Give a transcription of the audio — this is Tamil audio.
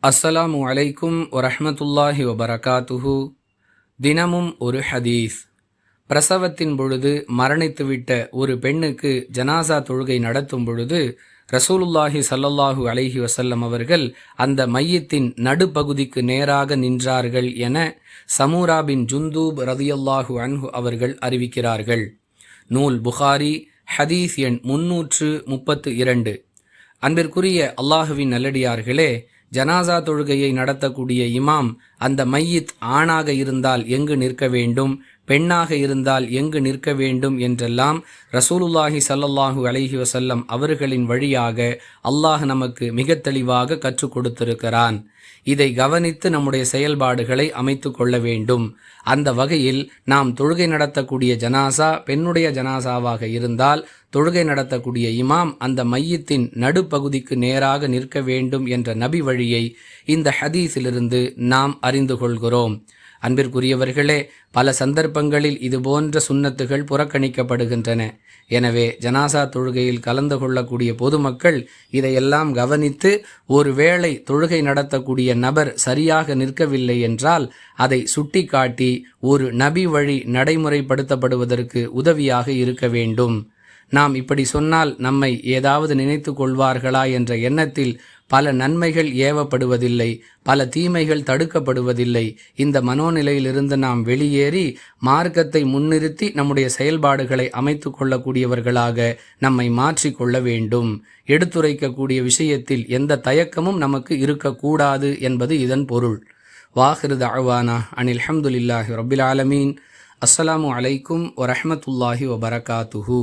அஸ்ஸலாமு அலைக்கும் வரஹ்மத்துல்லாஹி வபரகாத்துஹு. தினமும் ஒரு ஹதீஸ். பிரசவத்தின் பொழுது மரணித்துவிட்ட ஒரு பெண்ணுக்கு ஜனாசா தொழுகை நடத்தும் பொழுது ரசூலுல்லாஹி ஸல்லல்லாஹு அலைஹி வஸல்லம் அவர்கள் அந்த மையத்தின் நடுப்பகுதிக்கு நேராக நின்றார்கள் என சமூரா பின் ஜுந்தூப் ரதியல்லாஹு அன்ஹு அவர்கள் அறிவிக்கிறார்கள். நூல் புகாரி, ஹதீஸ் எண் 332. அன்பிற்குரிய அல்லாஹுவின் நல்லடியார்களே, ஜனாசா தொழுகையை நடத்தக்கூடிய இமாம் அந்த மையித் ஆணாக இருந்தால் எங்கு நிற்க வேண்டும், பெண்ணாக இருந்தால் எங்கு நிற்க வேண்டும் என்றெல்லாம் ரசூலுல்லாஹி ஸல்லல்லாஹு அலைஹி வஸல்லம் அவர்களின் வழியாக அல்லாஹ் நமக்கு மிக தெளிவாக கற்றுக் கொடுத்திருக்கிறான். இதை கவனித்து நம்முடைய செயல்பாடுகளை அமைத்து கொள்ள வேண்டும். அந்த வகையில் நாம் தொழுகை நடத்தக்கூடிய ஜனாசா பெண்ணுடைய ஜனாசாவாக இருந்தால் தொழுகை நடத்தக்கூடிய இமாம் அந்த மையத்தின் நடுப்பகுதிக்கு நேராக நிற்க வேண்டும் என்ற நபி வழியை இந்த ஹதீஸிலிருந்து நாம் அறிந்து கொள்கிறோம். அன்பிற்குரியவர்களே, பல சந்தர்ப்பங்களில் இதுபோன்ற சுன்னத்துகள் புறக்கணிக்கப்படுகின்றன. எனவே ஜனாசா தொழுகையில் கலந்து கொள்ளக்கூடிய பொதுமக்கள் இதையெல்லாம் கவனித்து ஒருவேளை தொழுகை நடத்தக்கூடிய நபர் சரியாக நிற்கவில்லை என்றால் அதை சுட்டி காட்டி ஒரு நபி வழி நடைமுறைப்படுத்தப்படுவதற்கு உதவியாக இருக்க வேண்டும். நாம் இப்படி சொன்னால் நம்மை ஏதாவது நினைத்து கொள்வார்களா என்ற எண்ணத்தில் பல நன்மைகள் ஏவப்படுவதில்லை, பல தீமைகள் தடுக்கப்படுவதில்லை. இந்த மனோநிலையிலிருந்து நாம் வெளியேறி மார்க்கத்தை முன்னிறுத்தி நம்முடைய செயல்பாடுகளை அமைத்து கொள்ளக்கூடியவர்களாக நம்மை மாற்றிக்கொள்ள வேண்டும். எடுத்துரைக்கக்கூடிய விஷயத்தில் எந்த தயக்கமும் நமக்கு இருக்கக்கூடாது என்பது இதன் பொருள். வாஹிரு தஅவானா அனில் ஹம்துலில்லாஹி ரப்பில் ஆலமீன். அஸ்ஸலாமு அலைக்கும் வரஹ்மத்துல்லாஹி வபரகாத்துஹு.